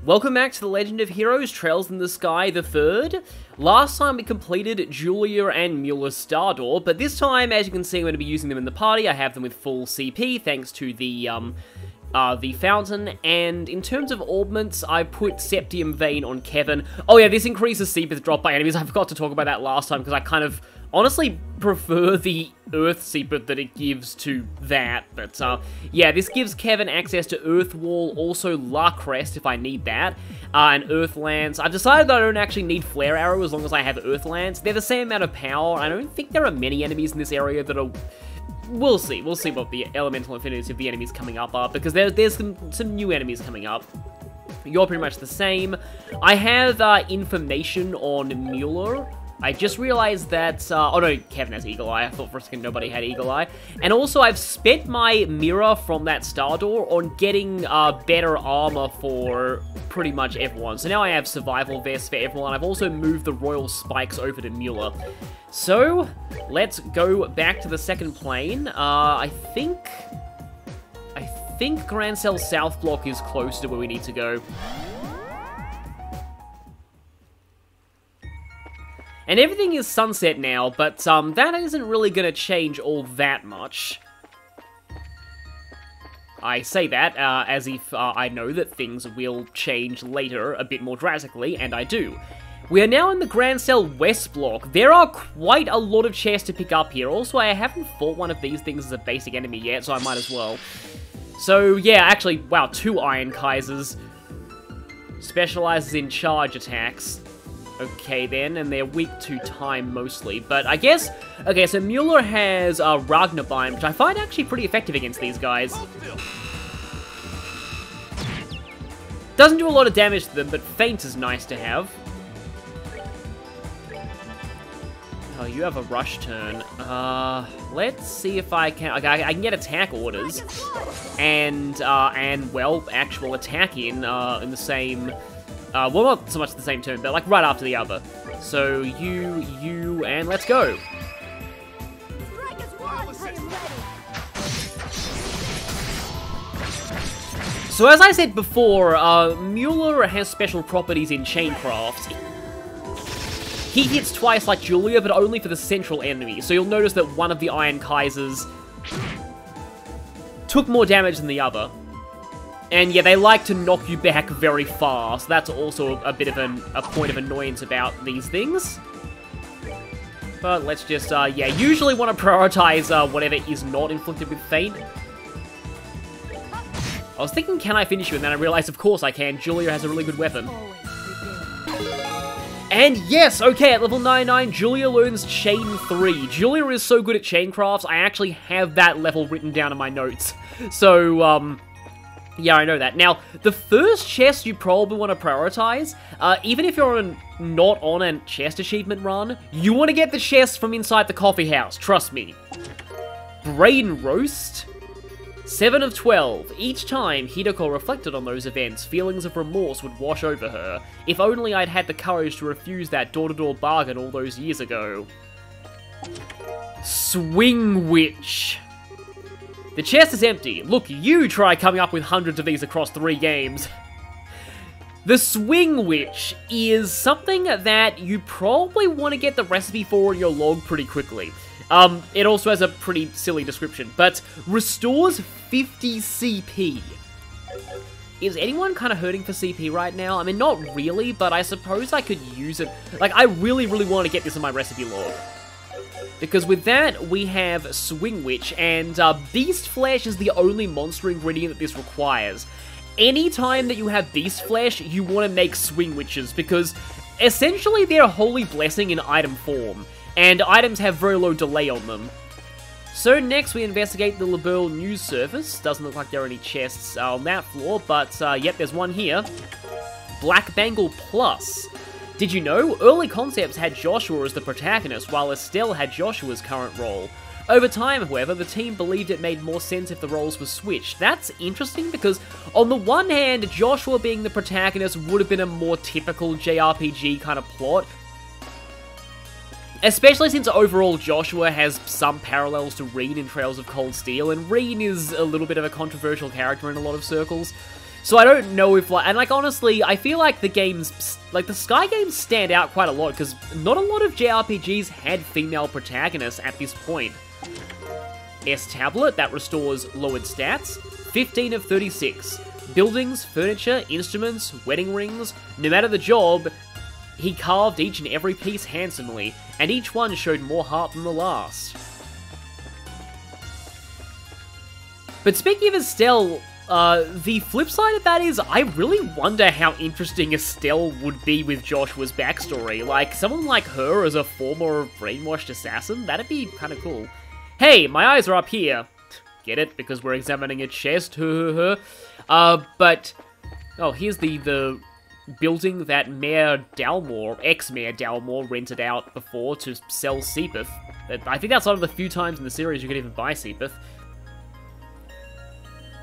Welcome back to The Legend of Heroes Trails in the Sky the Third. Last time we completed Julia and Mueller's Stardoor, but this time, as you can see, I'm going to be using them in the party. I have them with full CP, thanks to the fountain, and in terms of augments, I put Septium Vein on Kevin. Oh yeah, this increases CP drop by enemies. I forgot to talk about that last time, because I kind of honestly prefer the Earth Secret that it gives to that, but yeah, this gives Kevin access to Earth Wall, also La Crest if I need that, and Earth Lance. I've decided that I don't actually need Flare Arrow as long as I have Earth Lance. They're the same amount of power. I don't think there are many enemies in this area that are... We'll see what the elemental affinities of the enemies coming up are, because there's some new enemies coming up. You're pretty much the same. I have information on Mueller. I just realized that, oh no, Kevin has Eagle Eye. I thought for a second nobody had Eagle Eye. And also, I've spent my mirror from that Stardoor on getting better armor for pretty much everyone. So now I have survival vests for everyone. I've also moved the Royal Spikes over to Mueller. So, let's go back to the second plane. I think Grand Cell South Block is close to where we need to go. And everything is sunset now, but that isn't really going to change all that much. I say that as if I know that things will change later a bit more drastically, and I do. We are now in the Grand Cell West Block. There are quite a lot of chests to pick up here. Also, I haven't fought one of these things as a basic enemy yet, so I might as well. So, yeah, actually, wow, 2 Iron Kaisers. Specializes in charge attacks. Okay then, and they're weak to time mostly, but I guess... Okay, so Mueller has Ragnarbind, which I find actually pretty effective against these guys. Doesn't do a lot of damage to them, but Feint is nice to have. Oh, you have a rush turn. Let's see if I can... Okay, I can get attack orders, and well, actual attack in the same... well, not so much the same turn, but like right after the other. So, you, and let's go. So as I said before, Mueller has special properties in Chaincraft. He hits twice like Julia, but only for the central enemy. So you'll notice that one of the Iron Kaisers took more damage than the other. And yeah, they like to knock you back very fast. That's also a bit of a point of annoyance about these things. But let's just, yeah, usually want to prioritize whatever is not inflicted with Feint. I was thinking, can I finish you? And then I realized, of course I can. Julia has a really good weapon. And yes, okay, at level 99, Julia learns Chain 3. Julia is so good at Chaincrafts, I actually have that level written down in my notes. So, yeah, I know that. Now, the first chest you probably want to prioritize, even if you're not on a chest achievement run, you want to get the chest from inside the coffee house, trust me. Brain Roast, 7 of 12. Each time Hideko reflected on those events, feelings of remorse would wash over her. If only I'd had the courage to refuse that door-to-door bargain all those years ago. Swing Witch. The chest is empty. Look, you try coming up with hundreds of these across 3 games. The Swing Witch is something that you probably want to get the recipe for in your log pretty quickly. It also has a pretty silly description, but restores 50 CP. Is anyone kind of hurting for CP right now? I mean, not really, but I suppose I could use it. Like, I really, really want to get this in my recipe log. Because with that, we have Swing Witch, and Beast Flesh is the only monster ingredient that this requires. Anytime that you have Beast Flesh, you want to make Swing Witches, because essentially they're a holy blessing in item form, and items have very low delay on them. So next we investigate the Liberl news service. Doesn't look like there are any chests on that floor, but yep, there's one here. Black Bangle Plus. Did you know? Early concepts had Joshua as the protagonist, while Estelle had Joshua's current role. Over time, however, the team believed it made more sense if the roles were switched. That's interesting because, on the one hand, Joshua being the protagonist would have been a more typical JRPG kind of plot, especially since overall Joshua has some parallels to Reen in Trails of Cold Steel, and Reen is a little bit of a controversial character in a lot of circles. So I don't know if, like, and like, honestly, I feel like the games, like, the Sky games stand out quite a lot, because not a lot of JRPGs had female protagonists at this point. S tablet, that restores lowered stats, 15 of 36. Buildings, furniture, instruments, wedding rings, no matter the job, he carved each and every piece handsomely, and each one showed more heart than the last. But speaking of Estelle, the flip side of that is, I really wonder how interesting Estelle would be with Joshua's backstory. Like, someone like her as a former brainwashed assassin, that'd be kind of cool. Hey, my eyes are up here. Get it? Because we're examining a chest, but, oh, here's the building that Mayor Dalmore, ex-Mayor Dalmore, rented out before to sell Sepith. I think that's one of the few times in the series you could even buy Sepith.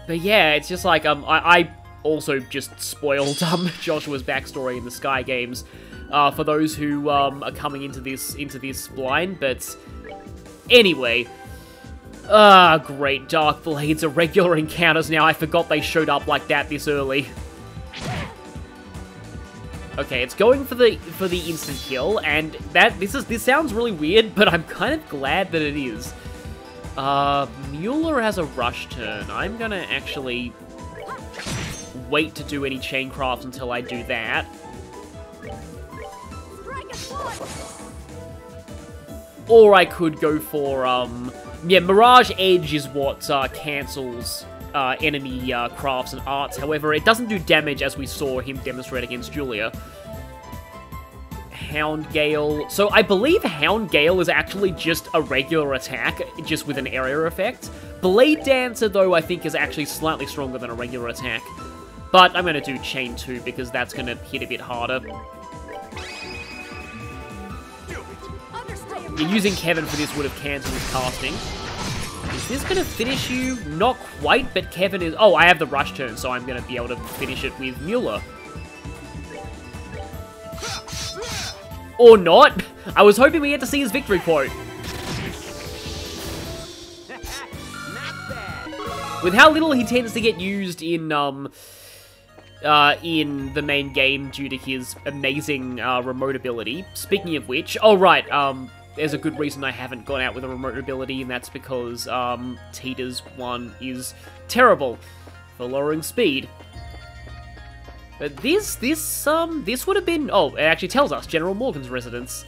But yeah, it's just like, I also just spoiled Joshua's backstory in the Sky games for those who are coming into this blind, but anyway. Great, Dark Blades are regular encounters now. I forgot they showed up like that this early. Okay, it's going for the instant kill, and this sounds really weird, but I'm kind of glad that it is. Mueller has a rush turn. I'm gonna actually wait to do any chain crafts until I do that. Or I could go for, yeah, Mirage Edge is what cancels enemy crafts and arts. However, it doesn't do damage as we saw him demonstrate against Julia. Hound Gale. So I believe Hound Gale is actually just a regular attack, just with an area effect. Blade Dancer, though, I think is actually slightly stronger than a regular attack. But I'm going to do Chain 2 because that's going to hit a bit harder. Yeah, using Kevin for this would have cancelled his casting. Is this going to finish you? Not quite, but Kevin is... Oh, I have the rush turn, so I'm going to be able to finish it with Mueller. Or not. I was hoping we had to see his victory quote. With how little he tends to get used in the main game due to his amazing remote ability. Speaking of which, oh right, there's a good reason I haven't gone out with a remote ability, and that's because Tita's one is terrible for lowering speed. But this would have been... Oh, it actually tells us General Morgan's residence.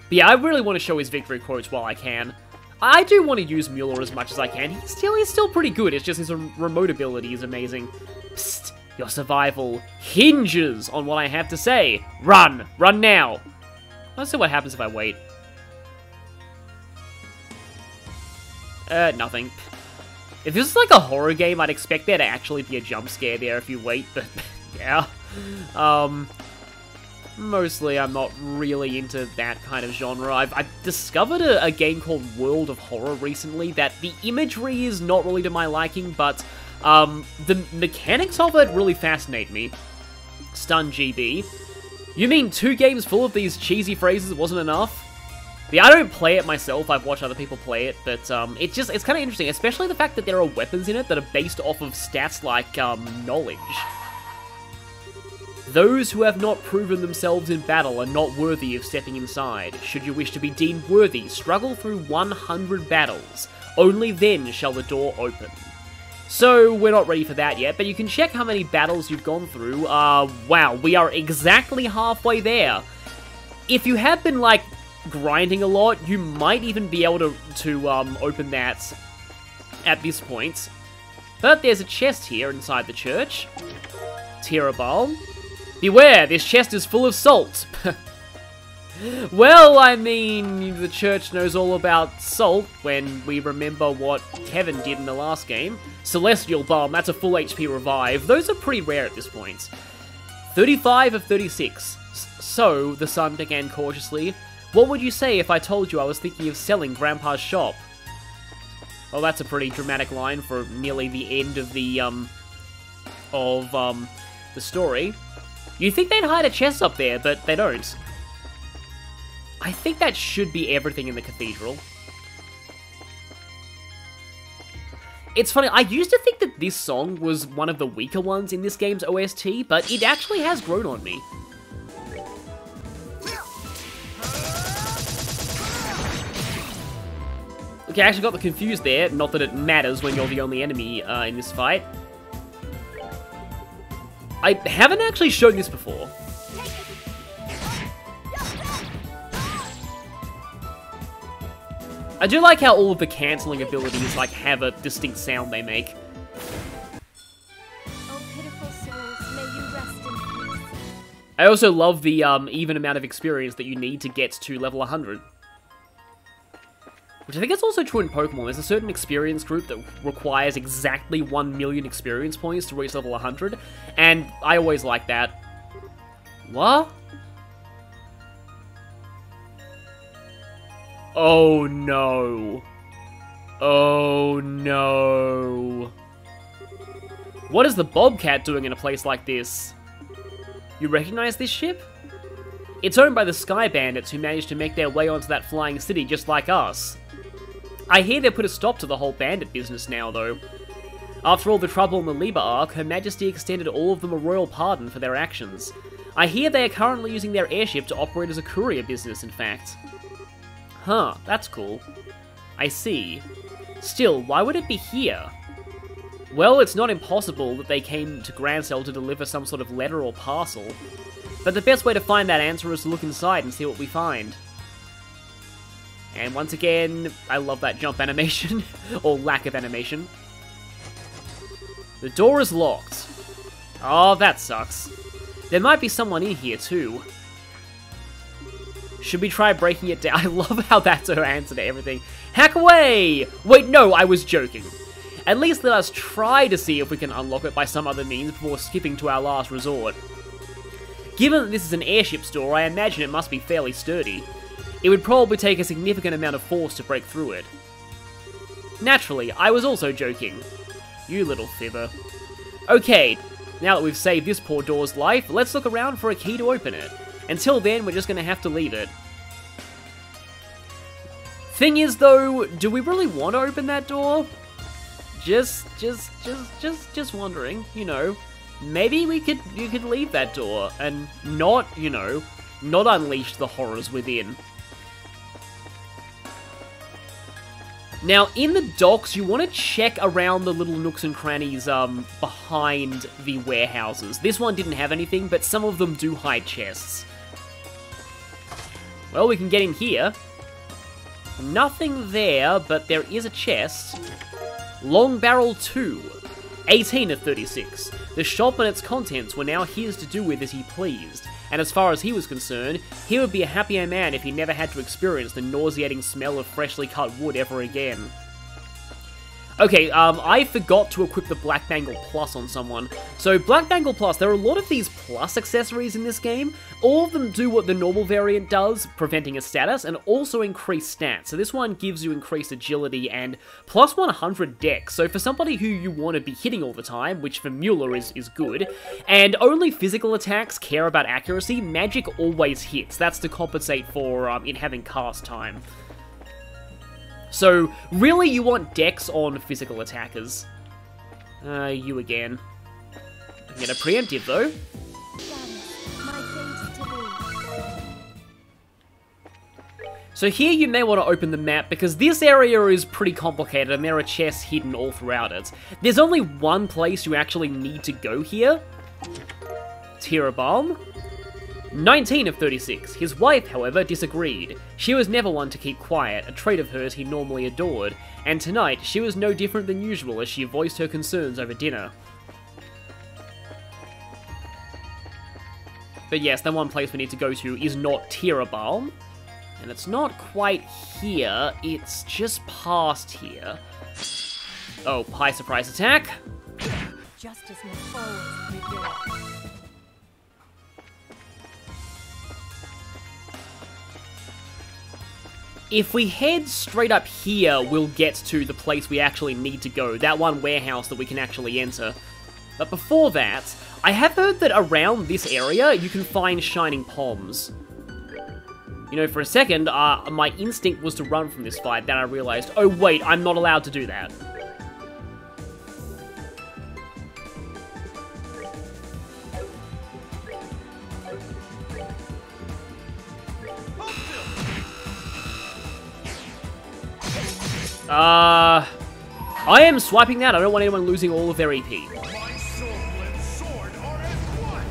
But yeah, I really want to show his victory quotes while I can. I do want to use Mueller as much as I can. He's still pretty good. It's just his remote ability is amazing. Psst, your survival hinges on what I have to say. Run! Run now! Let's see what happens if I wait. Nothing. If this is like a horror game, I'd expect there to actually be a jump scare there if you wait, but yeah. Mostly I'm not really into that kind of genre. I've discovered a game called World of Horror recently that the imagery is not really to my liking, but the mechanics of it really fascinate me. Stun GB. You mean 2 games full of these cheesy phrases wasn't enough? Yeah, I don't play it myself, I've watched other people play it, but it's kind of interesting, especially the fact that there are weapons in it that are based off of stats like knowledge. Those who have not proven themselves in battle are not worthy of stepping inside. Should you wish to be deemed worthy, struggle through 100 battles. Only then shall the door open. So, we're not ready for that yet, but you can check how many battles you've gone through. Wow, we are exactly halfway there. If you have been, like, grinding a lot, you might even be able to open that at this point. But there's a chest here inside the church. Tirabal. Beware, this chest is full of salt. Well, I mean, the church knows all about salt when we remember what Kevin did in the last game. Celestial Bomb, that's a full HP revive. Those are pretty rare at this point. 35 of 36. So, the son began cautiously. What would you say if I told you I was thinking of selling Grandpa's shop? Well, that's a pretty dramatic line for nearly the end of the story. You'd think they'd hide a chest up there, but they don't. I think that should be everything in the cathedral. It's funny, I used to think that this song was one of the weaker ones in this game's OST, but it actually has grown on me. Okay, I actually got confused there. Not that it matters when you're the only enemy in this fight. I haven't actually shown this before. I do like how all of the cancelling abilities like have a distinct sound they make. Oh, pitiful souls, may you rest in peace. I also love the even amount of experience that you need to get to level 100. Which I think is also true in Pokemon. There's a certain experience group that requires exactly 1 million experience points to reach level 100, and I always like that. What? Oh no. Oh no. What is the Bobcat doing in a place like this? You recognize this ship? It's owned by the Sky Bandits who managed to make their way onto that flying city just like us. I hear they put a stop to the whole bandit business now, though. After all the trouble in the Liber arc, Her Majesty extended all of them a royal pardon for their actions. I hear they are currently using their airship to operate as a courier business, in fact. Huh, that's cool. I see. Still, why would it be here? Well, it's not impossible that they came to Grancel to deliver some sort of letter or parcel. But the best way to find that answer is to look inside and see what we find. And once again, I love that jump animation, or lack of animation. The door is locked. Oh, that sucks. There might be someone in here too. Should we try breaking it down? I love how that's her answer to everything. Hack away! Wait, no, I was joking. At least let us try to see if we can unlock it by some other means before skipping to our last resort. Given that this is an airship store, I imagine it must be fairly sturdy. It would probably take a significant amount of force to break through it. Naturally, I was also joking. You little fibber. Okay, now that we've saved this poor door's life, let's look around for a key to open it. Until then, we're just gonna have to leave it. Thing is, though, do we really want to open that door? Just wondering, you know. Maybe you could leave that door and not, you know, not unleash the horrors within. Now, in the docks, you want to check around the little nooks and crannies behind the warehouses. This one didn't have anything, but some of them do hide chests. Well, we can get in here. Nothing there, but there is a chest. Long Barrel 2. 18 of 36. The shop and its contents were now his to do with as he pleased, and as far as he was concerned, he would be a happier man if he never had to experience the nauseating smell of freshly cut wood ever again. Okay, I forgot to equip the Black Bangle Plus on someone. So, Black Bangle Plus, there are a lot of these plus accessories in this game. All of them do what the normal variant does, preventing a status, and also increase stats. So this one gives you increased agility and plus 100 dex. So for somebody who you want to be hitting all the time, which for Mueller is good, and only physical attacks care about accuracy, magic always hits. That's to compensate for it having cast time. So, really, you want dex on physical attackers. You again. I can get a preemptive, though. So here you may want to open the map, because this area is pretty complicated, and there are chests hidden all throughout it. There's only one place you actually need to go here. Tirabalm. 19 of 36. His wife, however, disagreed. She was never one to keep quiet, a trait of hers he normally adored, and tonight she was no different than usual as she voiced her concerns over dinner. But yes, the one place we need to go to is not Tirabalm, and it's not quite here, it's just past here. Oh, high surprise attack. Justice must always prevail. If we head straight up here, we'll get to the place we actually need to go, that one warehouse that we can actually enter. But before that, I have heard that around this area, you can find shining poms. You know, for a second, my instinct was to run from this fight, then I realized, oh wait, I'm not allowed to do that. I am swiping that. I don't want anyone losing all of their EP. My soul and sword are as one.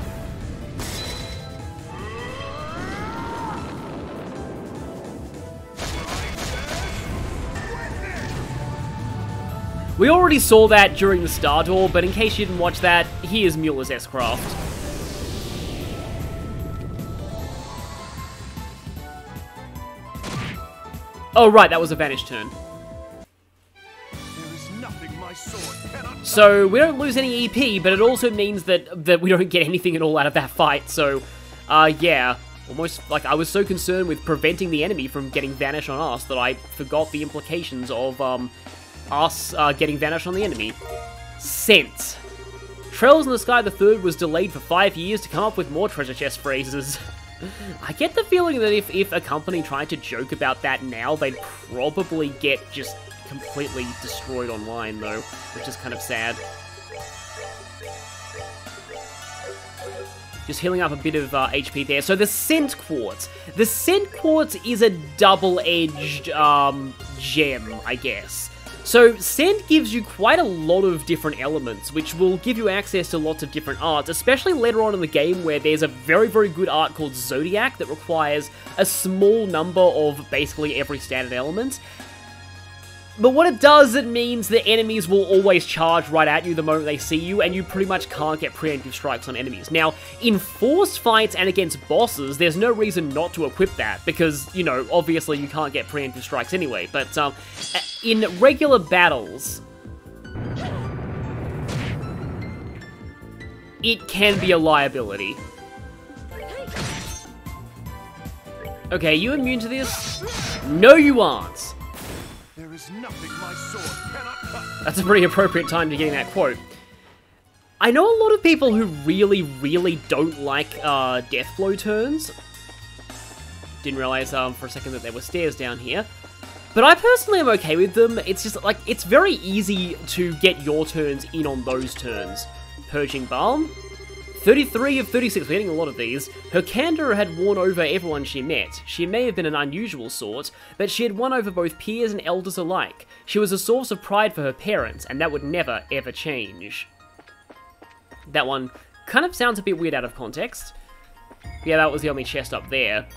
We already saw that during the Star Door, but in case you didn't watch that, here's Mueller's S-Craft. Oh right, that was a Vanish turn. There is nothing my sword cannot. So, we don't lose any EP, but it also means that we don't get anything at all out of that fight, so, yeah. Almost, like, I was so concerned with preventing the enemy from getting Vanish on us that I forgot the implications of, us getting Vanish on the enemy. Scent. Trails in the Sky the Third was delayed for 5 years to come up with more treasure chest phrases. I get the feeling that if a company tried to joke about that now, they'd probably get just completely destroyed online, though, which is kind of sad. Just healing up a bit of HP there. So the Scent Quartz. The Scent Quartz is a double-edged gem, I guess. So Scent gives you quite a lot of different elements, which will give you access to lots of different arts, especially later on in the game where there's a very, very good art called Zodiac that requires a small number of basically every standard element. But what it does, it means that enemies will always charge right at you the moment they see you, and you pretty much can't get preemptive strikes on enemies. Now, in force fights and against bosses, there's no reason not to equip that, because, you know, obviously you can't get preemptive strikes anyway, but in regular battles, it can be a liability. Okay, you immune to this? No, you aren't. There is nothing my sword cannot cut. That's a pretty appropriate time to getting that quote. I know a lot of people who really, really don't like Deathblow turns. Didn't realize for a second that there were stairs down here. But I personally am okay with them. It's just, like, it's very easy to get your turns in on those turns. Purging Balm. 33 of 36, we're getting a lot of these. Her candor had won over everyone she met. She may have been an unusual sort, but she had won over both peers and elders alike. She was a source of pride for her parents, and that would never, ever change. That one kind of sounds a bit weird out of context. Yeah, that was the only chest up there.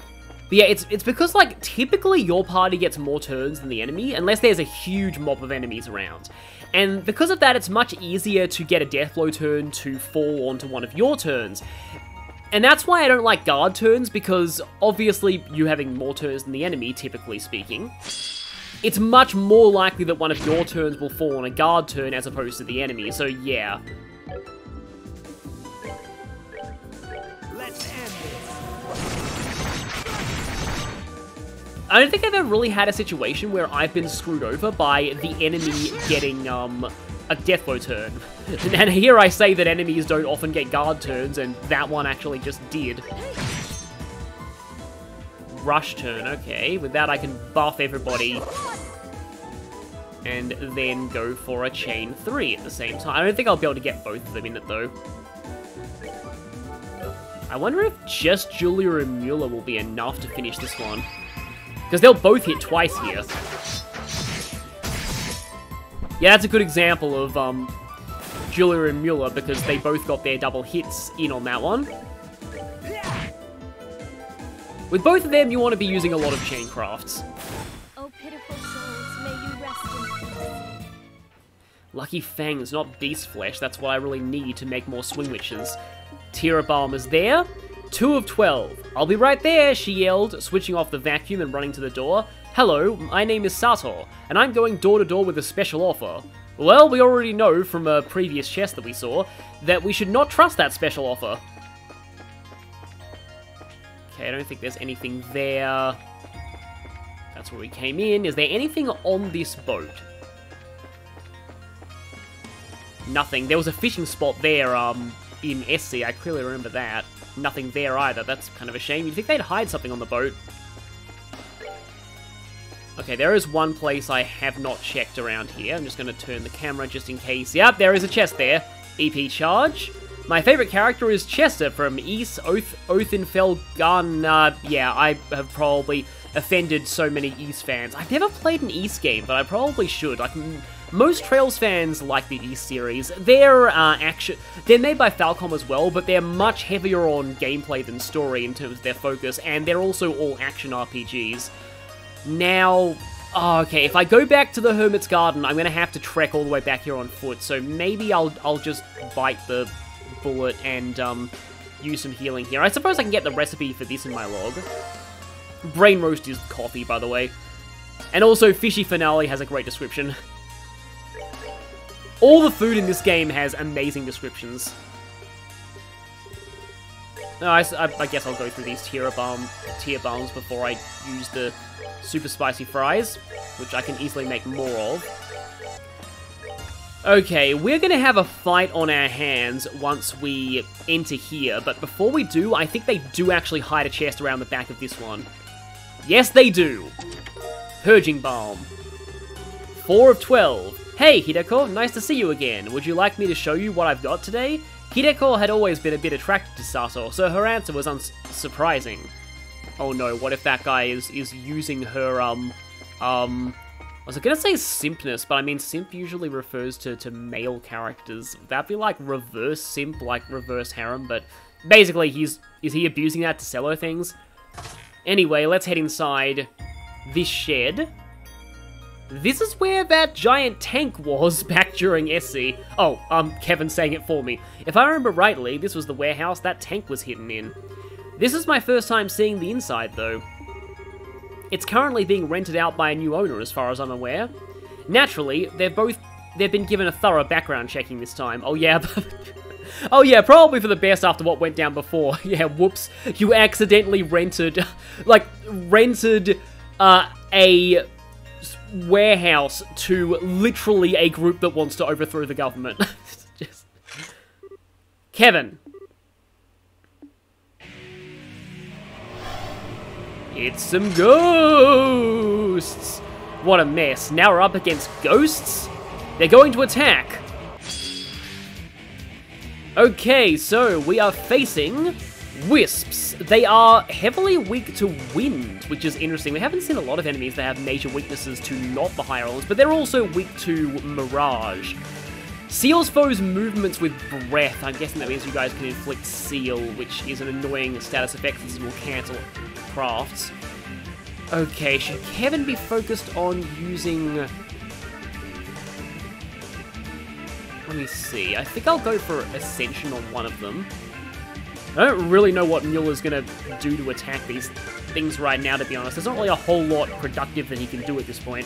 But yeah, it's because, like, typically your party gets more turns than the enemy, unless there's a huge mob of enemies around. And because of that, it's much easier to get a Deathblow turn to fall onto one of your turns. And that's why I don't like guard turns, because obviously you having more turns than the enemy, typically speaking, it's much more likely that one of your turns will fall on a guard turn as opposed to the enemy, so yeah. Let's end this. I don't think I've ever really had a situation where I've been screwed over by the enemy getting, a Deathblow turn. And here I say that enemies don't often get guard turns, and that one actually just did. Rush turn, okay. With that I can buff everybody. And then go for a chain 3 at the same time. I don't think I'll be able to get both of them in it, though. I wonder if just Julia and Mueller will be enough to finish this one. Because they'll both hit twice here. Yeah, that's a good example of Julia and Mueller, because they both got their double hits in on that one. With both of them, you want to be using a lot of chain crafts. Oh, pitiful souls, may you rest in peace. Lucky Fangs, not Beast Flesh. That's what I really need to make more Swing Witches. Tira Balm is there. 2 of 12. I'll be right there, she yelled, switching off the vacuum and running to the door. Hello, my name is Sato, and I'm going door to door with a special offer. Well, we already know from a previous chest that we saw that we should not trust that special offer. Okay, I don't think there's anything there. That's where we came in. Is there anything on this boat? Nothing. There was a fishing spot there, in SC. I clearly remember that. Nothing there either. That's kind of a shame. You'd think they'd hide something on the boat. Okay, there is one place I have not checked around here. I'm just going to turn the camera just in case. Yep, there is a chest there. EP charge. My favourite character is Chester from East Oathenfell Gun. Yeah, I have probably offended so many Ys fans. I've never played an Ys game, but I probably should. Like, most Trails fans like the Ys series. They're they're made by Falcom as well, but they're much heavier on gameplay than story in terms of their focus, and they're also all action RPGs. Now, okay, if I go back to the Hermit's Garden, I'm gonna have to trek all the way back here on foot, so maybe I'll just bite the bullet and use some healing here. I suppose I can get the recipe for this in my log. Brain roast is coffee, by the way. And also, Fishy Finale has a great description. All the food in this game has amazing descriptions. I guess I'll go through these tier bombs before I use the super spicy fries, which I can easily make more of. Okay, we're gonna have a fight on our hands once we enter here, but before we do, I think they do actually hide a chest around the back of this one. Yes, they do! Purging Balm. 4 of 12. Hey, Hideko, nice to see you again. Would you like me to show you what I've got today? Hideko had always been a bit attracted to Sato, so her answer was unsurprising. Oh no, what if that guy is using her, I was gonna say simpness, but I mean simp usually refers to male characters. That'd be like reverse simp, like reverse harem, but basically is he abusing that to sell her things? Anyway, let's head inside this shed. This is where that giant tank was back during SC. Oh, Kevin's saying it for me. If I remember rightly, this was the warehouse that tank was hidden in. This is my first time seeing the inside, though. It's currently being rented out by a new owner, as far as I'm aware. Naturally, they've been given a thorough background checking this time. Oh yeah, oh yeah, probably for the best after what went down before. Yeah, whoops, you accidentally rented a warehouse to literally a group that wants to overthrow the government. Just... Kevin. It's some ghosts! What a mess. Now we're up against ghosts? They're going to attack. Okay, so we are facing wisps. They are heavily weak to wind, which is interesting. We haven't seen a lot of enemies that have major weaknesses to not the higher elements, but they're also weak to mirage. Seals foes movements with breath. I'm guessing that means you guys can inflict seal, which is an annoying status effect since it will cancel crafts. Okay, should Kevin be focused on using... Let me see. I think I'll go for Ascension on one of them. I don't really know what Mueller's gonna do to attack these things right now, to be honest. There's not really a whole lot productive that he can do at this point.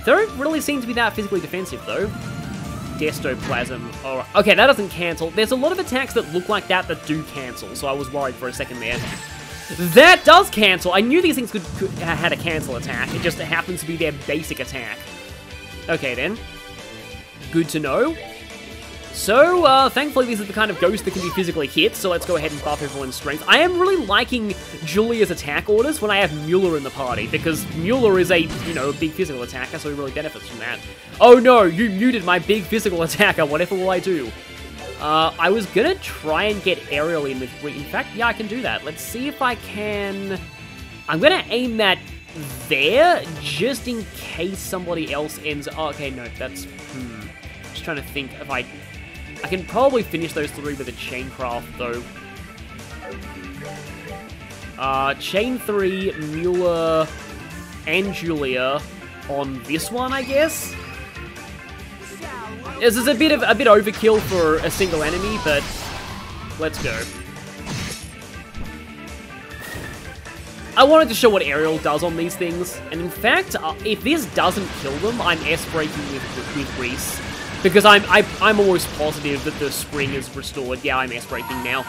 They don't really seem to be that physically defensive, though. Destoplasm. Alright. Okay, that doesn't cancel. There's a lot of attacks that look like that do cancel, so I was worried for a second there. That does cancel! I knew these things had a cancel attack. It just happens to be their basic attack. Okay, then. Good to know. So, thankfully these are the kind of ghosts that can be physically hit, so let's go ahead and buff everyone's strength. I am really liking Julia's attack orders when I have Mueller in the party, because Mueller is a, you know, big physical attacker, so he really benefits from that. Oh no, you muted my big physical attacker, whatever will I do? I was gonna try and get aerial in with... In fact, yeah, I can do that. Let's see if I can... I'm gonna aim that there, just in case somebody else ends... Oh, okay, no, that's... Just trying to think if I can probably finish those 3 with a chain craft, though. Chain 3, Mueller, and Julia on this one, I guess? This is a bit overkill for a single enemy, but let's go. I wanted to show what aerial does on these things, and in fact, if this doesn't kill them, I'm S-breaking with Reese. Because I'm almost positive that the spring is restored. Yeah, I'm S-breaking now.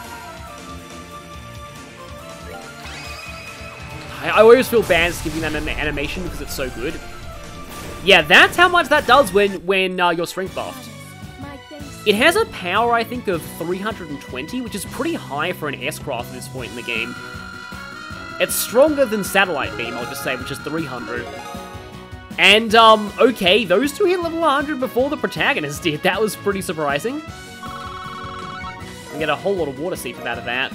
I always feel bad giving them an animation because it's so good. Yeah, that's how much that does when you're strength buffed. It has a power, I think, of 320, which is pretty high for an S-craft at this point in the game. It's stronger than Satellite Beam, I'll just say, which is 300. And, okay, those 2 hit level 100 before the protagonist did. That was pretty surprising. I get a whole lot of water seeping out of that.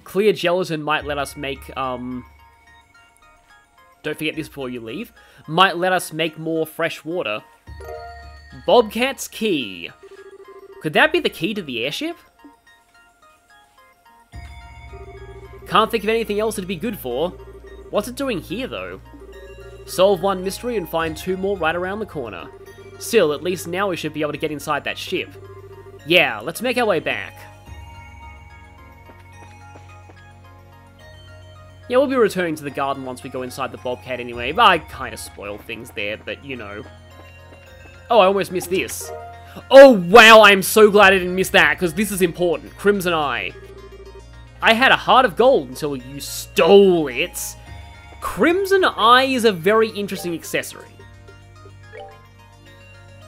Clear gelatin might let us make, Don't forget this before you leave. Might let us make more fresh water. Bobcat's key. Could that be the key to the airship? Can't think of anything else it'd be good for. What's it doing here, though? Solve one mystery and find 2 more right around the corner. Still, at least now we should be able to get inside that ship. Yeah, let's make our way back. Yeah, we'll be returning to the garden once we go inside the Bobcat anyway. I kind of spoiled things there, but you know. Oh, I almost missed this. Oh, wow, I'm so glad I didn't miss that, because this is important. Crimson Eye. I had a heart of gold until you stole it. Crimson Eye is a very interesting accessory.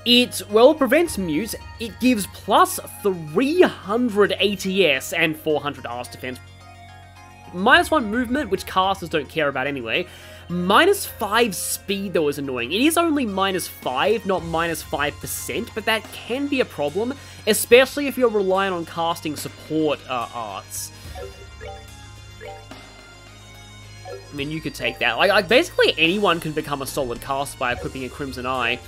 It, well, prevents mute, it gives plus 300 ATS and 400 Ars defense. -1 movement, which casters don't care about anyway. -5 speed, though, is annoying. It is only -5, not -5%, but that can be a problem, especially if you're relying on casting support arts. I mean, you could take that. Like, basically anyone can become a solid caster by equipping a Crimson Eye.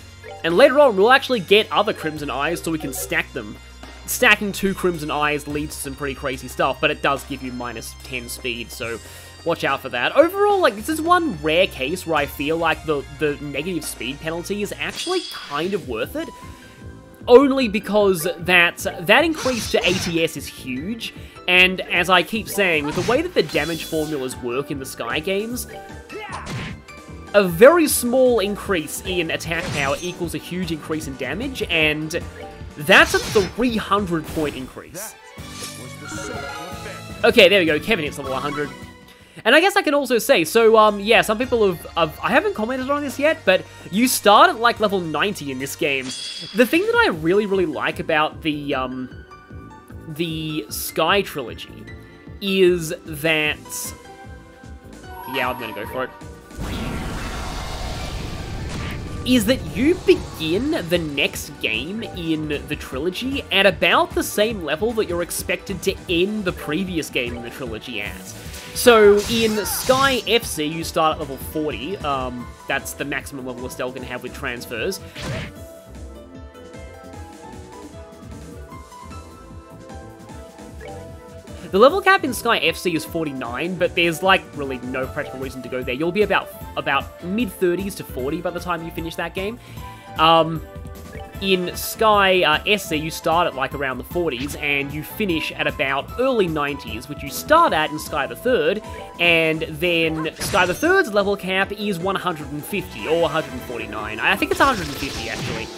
And later on, we'll actually get other Crimson Eyes so we can stack them. Stacking 2 Crimson Eyes leads to some pretty crazy stuff, but it does give you -10 speed, so watch out for that. Overall, like, this is one rare case where I feel like the negative speed penalty is actually kind of worth it. Only because that increase to ATS is huge, and as I keep saying, with the way that the damage formulas work in the Sky games, a very small increase in attack power equals a huge increase in damage, and that's a 300-point increase. Okay, there we go, Kevin hits level 100. And I guess I can also say, so, yeah, some people have I haven't commented on this yet, but you start at, like, level 90 in this game. The thing that I really, really like about the Sky trilogy is that... Yeah, I'm gonna go for it. Is that you begin the next game in the trilogy at about the same level that you're expected to end the previous game in the trilogy at. So, in Sky FC, you start at level 40, that's the maximum level Estelle can have with transfers. The level cap in Sky FC is 49, but there's, like, really no practical reason to go there. You'll be about mid-30s to 40 by the time you finish that game. In Sky SC, you start at, like, around the 40s, and you finish at about early 90s, which you start at in Sky the Third, and then Sky the Third's level cap is 150, or 149. I think it's 150, actually.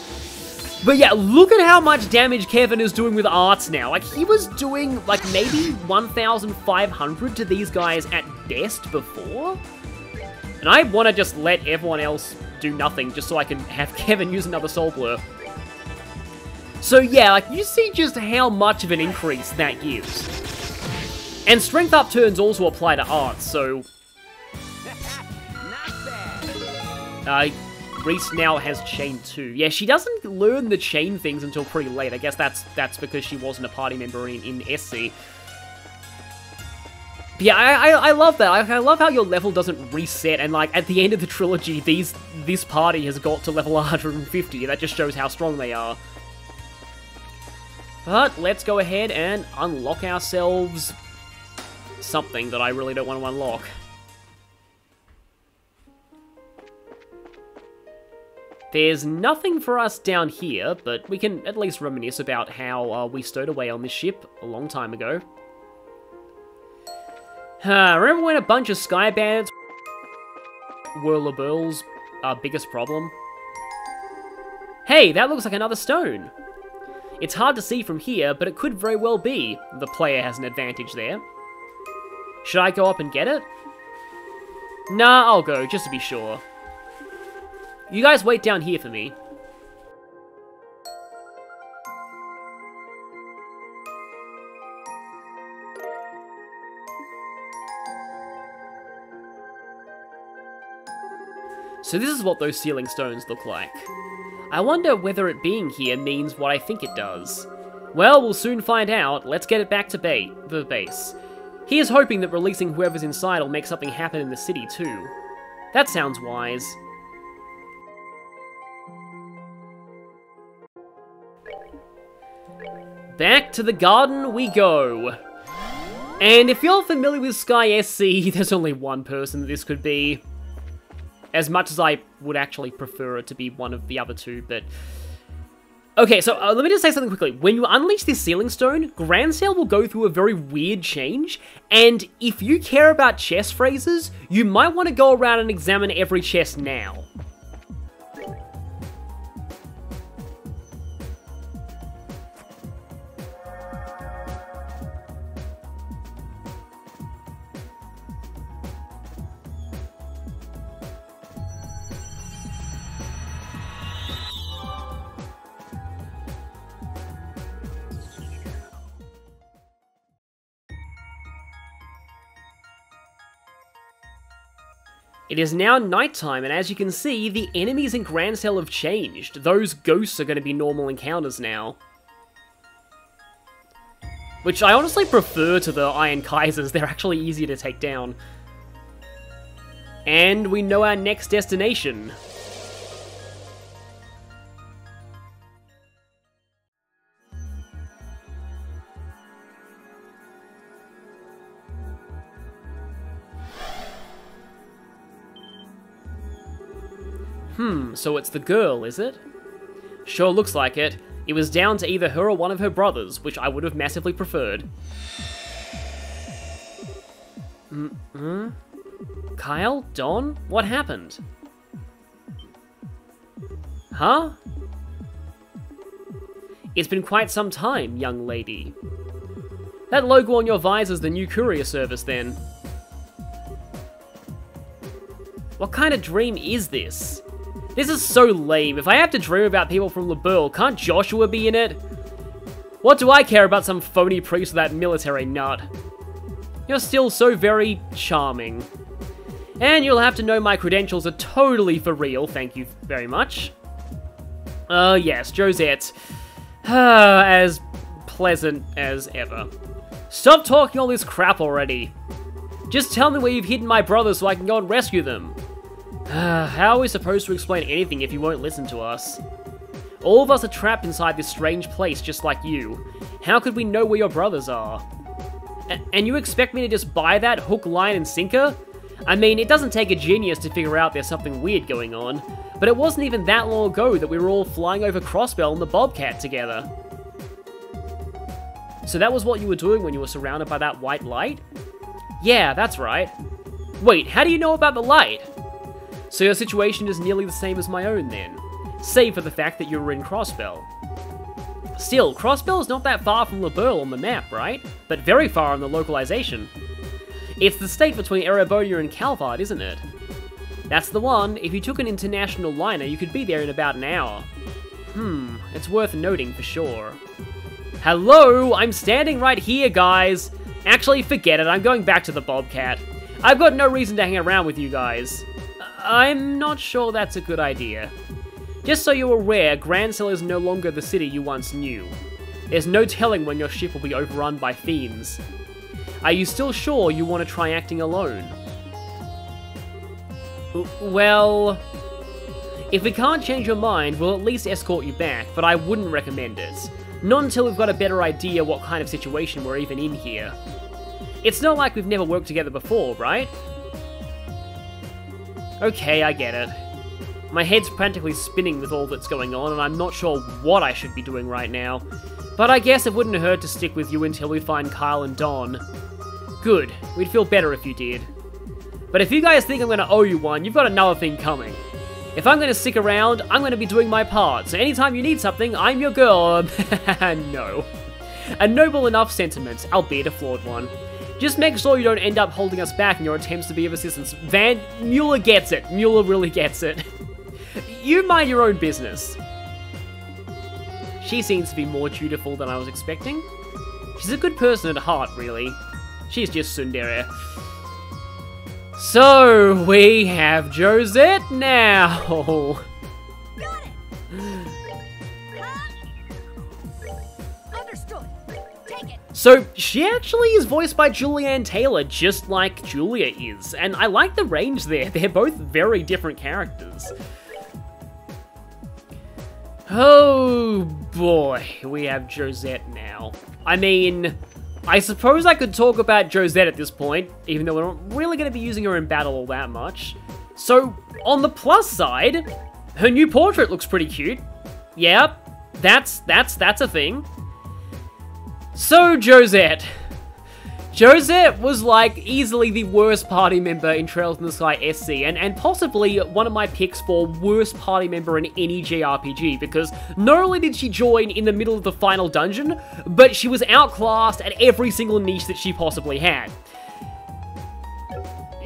But yeah, look at how much damage Kevin is doing with arts now. Like, he was doing, like, maybe 1,500 to these guys at best before. And I want to just let everyone else do nothing, just so I can have Kevin use another Soul Blur. So yeah, like, you see just how much of an increase that gives. And Strength Up turns also apply to arts, so... Reese now has Chain 2. Yeah, she doesn't learn the chain things until pretty late. I guess that's because she wasn't a party member in SC. But yeah, I love that. I love how your level doesn't reset, and like at the end of the trilogy, this party has got to level 150. That just shows how strong they are. But let's go ahead and unlock ourselves something that I really don't want to unlock. There's nothing for us down here, but we can at least reminisce about how we stowed away on this ship a long time ago. Remember when a bunch of Sky Bandits were LaBeoul's biggest problem? Hey, that looks like another stone. It's hard to see from here, but it could very well be. The player has an advantage there. Should I go up and get it? Nah, I'll go, just to be sure. You guys wait down here for me. So this is what those ceiling stones look like. I wonder whether it being here means what I think it does. Well, we'll soon find out. Let's get it back to the base. Here's hoping that releasing whoever's inside will make something happen in the city too. That sounds wise. Back to the garden we go. And if you're familiar with Sky SC, there's only one person that this could be. As much as I would actually prefer it to be one of the other two, but... Okay, so let me just say something quickly. When you unleash this Sealing Stone, Gransale will go through a very weird change, and if you care about chest phrases, you might want to go around and examine every chest now. It is now nighttime, and as you can see, the enemies in Gransale have changed. Those ghosts are going to be normal encounters now. Which I honestly prefer to the Iron Kaisers, they're actually easier to take down. And we know our next destination. So it's the girl, is it? Sure looks like it. It was down to either her or one of her brothers, which I would have massively preferred. Kyle? Don? What happened? Huh? It's been quite some time, young lady. That logo on your visor's the new courier service, then. What kind of dream is this? This is so lame. If I have to dream about people from LaBeoul, can't Joshua be in it? What do I care about some phony priest with that military nut? You're still so very charming. And you'll have to know my credentials are totally for real, thank you very much. Yes, Josette. As pleasant as ever. Stop talking all this crap already. Just tell me where you've hidden my brothers so I can go and rescue them. How are we supposed to explain anything if you won't listen to us? All of us are trapped inside this strange place just like you. How could we know where your brothers are? And you expect me to just buy that hook, line, and sinker? I mean, it doesn't take a genius to figure out there's something weird going on, but it wasn't even that long ago that we were all flying over Crossbell in the Bobcat together. So that was what you were doing when you were surrounded by that white light? Yeah, that's right. Wait, how do you know about the light? So your situation is nearly the same as my own then, save for the fact that you were in Crossbell. Still, Crossbell is not that far from LaBeoul on the map, right? But very far on the localization. It's the state between Erebonia and Calvard, isn't it? That's the one. If you took an international liner, you could be there in about an hour. It's worth noting for sure. Hello, I'm standing right here, guys. Actually, forget it, I'm going back to the Bobcat. I've got no reason to hang around with you guys. I'm not sure that's a good idea. Just so you're aware, Gransale is no longer the city you once knew. There's no telling when your ship will be overrun by fiends. Are you still sure you want to try acting alone? Well... If we can't change your mind, we'll at least escort you back, but I wouldn't recommend it. Not until we've got a better idea what kind of situation we're even in here. It's not like we've never worked together before, right? Okay, I get it. My head's frantically spinning with all that's going on, and I'm not sure what I should be doing right now. But I guess it wouldn't hurt to stick with you until we find Kyle and Don. Good, we'd feel better if you did. But if you guys think I'm going to owe you one, you've got another thing coming. If I'm going to stick around, I'm going to be doing my part, so anytime you need something, I'm your girl. No. A noble enough sentiment, albeit a flawed one. Just make sure you don't end up holding us back in your attempts to be of assistance. Mueller gets it. Mueller really gets it. You mind your own business. She seems to be more dutiful than I was expecting. She's a good person at heart, really. She's just tsundere. So, we have Josette now. Got it! Understood. Take it. So she actually is voiced by Julianne Taylor, just like Julia is, and I like the range there. They're both very different characters. Oh boy, we have Josette now. I mean, I suppose I could talk about Josette at this point, even though we're not really going to be using her in battle all that much. So, on the plus side, her new portrait looks pretty cute. Yeah, that's a thing. So, Josette. Josette was like easily the worst party member in Trails in the Sky SC, and possibly one of my picks for worst party member in any JRPG, because not only did she join in the middle of the final dungeon, but she was outclassed at every single niche that she possibly had.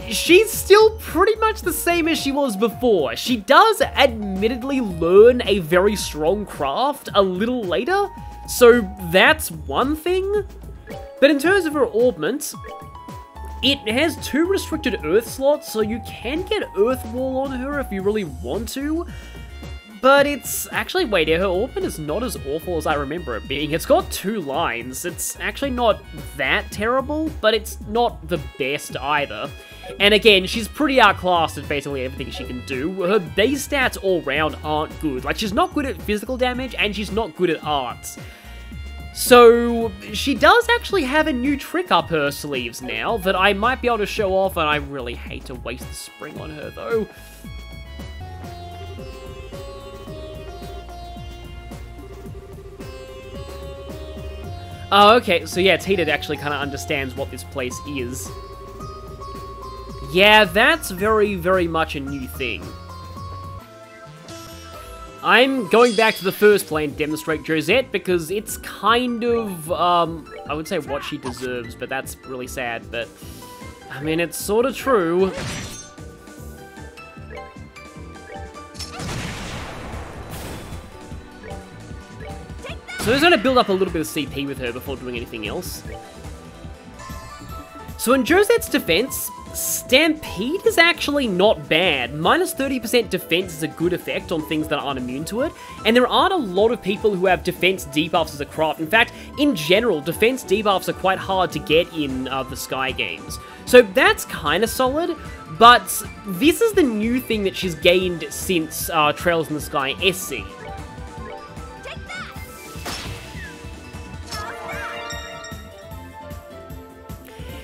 She's still pretty much the same as she was before. She does admittedly learn a very strong craft a little later, so that's one thing. But in terms of her orbment, it has 2 restricted Earth slots, so you can get Earth Wall on her if you really want to. But it's actually, wait, her orbment is not as awful as I remember it being. It's got 2 lines. It's actually not that terrible, but it's not the best either. And again, she's pretty outclassed at basically everything she can do. Her base stats all round aren't good. Like, she's not good at physical damage, and she's not good at arts. So, she does actually have a new trick up her sleeves now that I might be able to show off, and I really hate to waste the spring on her, though. Oh, okay, so yeah, Tita actually kind of understands what this place is. Yeah, that's very, very much a new thing. I'm going back to the first plane to demonstrate Josette because it's kind of, I would say what she deserves, but that's really sad, but, I mean, it's sort of true. So I was going to build up a little bit of CP with her before doing anything else. So in Josette's defense, Stampede is actually not bad. Minus 30% defense is a good effect on things that aren't immune to it, and there aren't a lot of people who have defense debuffs as a craft. In fact, in general, defense debuffs are quite hard to get in the Sky games. So that's kind of solid, but this is the new thing that she's gained since Trails in the Sky SC.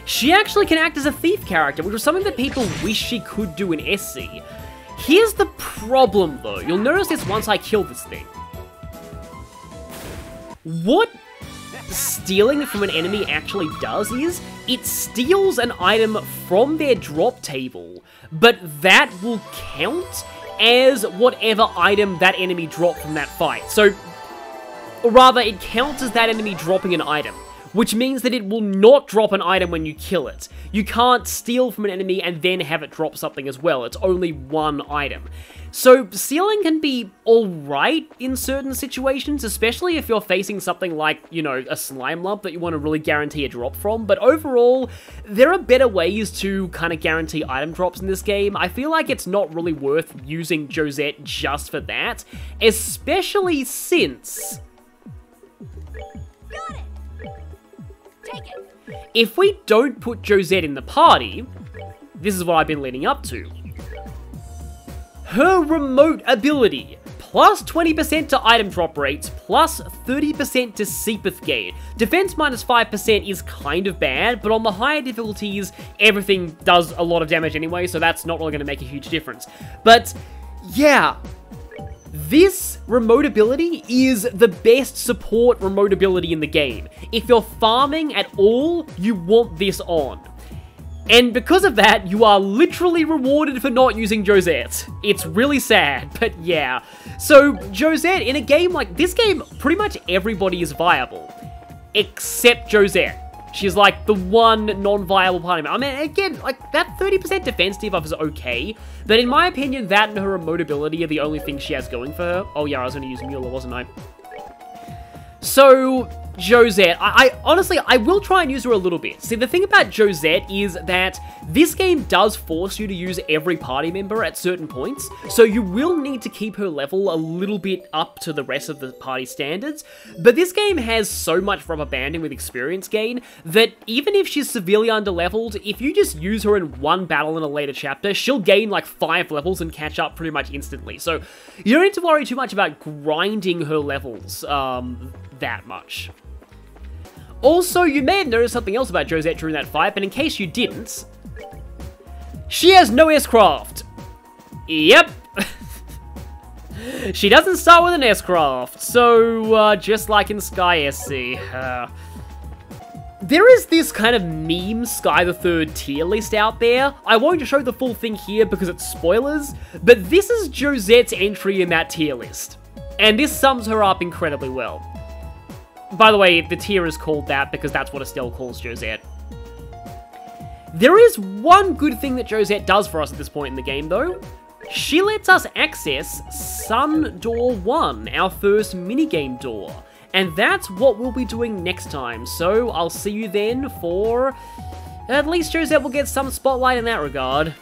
She actually can act as a thief character, which was something that people wish she could do in SC. Here's the problem, though. You'll notice this once I kill this thing. What stealing from an enemy actually does is, it steals an item from their drop table, but that will count as whatever item that enemy dropped from that fight. So, or rather, it counts as that enemy dropping an item, which means that it will not drop an item when you kill it. You can't steal from an enemy and then have it drop something as well. It's only one item. So stealing can be alright in certain situations, especially if you're facing something like, you know, a slime lump that you want to really guarantee a drop from, but overall, there are better ways to kind of guarantee item drops in this game. I feel like it's not really worth using Josette just for that, especially since... Got it. Take it. If we don't put Josette in the party, this is what I've been leading up to. Her remote ability, plus 20% to item drop rates, plus 30% to Seepeth gain. Defense minus 5% is kind of bad, but on the higher difficulties, everything does a lot of damage anyway, so that's not really going to make a huge difference. But, yeah, this remote ability is the best support remote ability in the game. If you're farming at all, you want this on. And because of that, you are literally rewarded for not using Josette. It's really sad, but yeah. So, Josette, in a game like this game, pretty much everybody is viable. Except Josette. She's like the one non-viable party member. I mean, again, like, that 30% defense debuff is okay, but in my opinion, that and her remote ability are the only things she has going for her. Oh yeah, I was going to use Mueller, wasn't I? So, Josette, I honestly, I will try and use her a little bit. See, the thing about Josette is that this game does force you to use every party member at certain points, so you will need to keep her level a little bit up to the rest of the party standards, but this game has so much rubber banding with experience gain that even if she's severely underleveled, if you just use her in one battle in a later chapter, she'll gain like 5 levels and catch up pretty much instantly, so you don't need to worry too much about grinding her levels that much. Also, you may have noticed something else about Josette during that fight, but in case you didn't, she has no S-craft. Yep. She doesn't start with an S-craft, so just like in Sky SC. There is this kind of meme Sky the Third tier list out there. I won't show the full thing here because it's spoilers, but this is Josette's entry in that tier list. And this sums her up incredibly well. By the way, the tier is called that because that's what Estelle calls Josette. There is one good thing that Josette does for us at this point in the game, though. She lets us access Sun Door 1, our first minigame door. And that's what we'll be doing next time, so I'll see you then for... At least Josette will get some spotlight in that regard.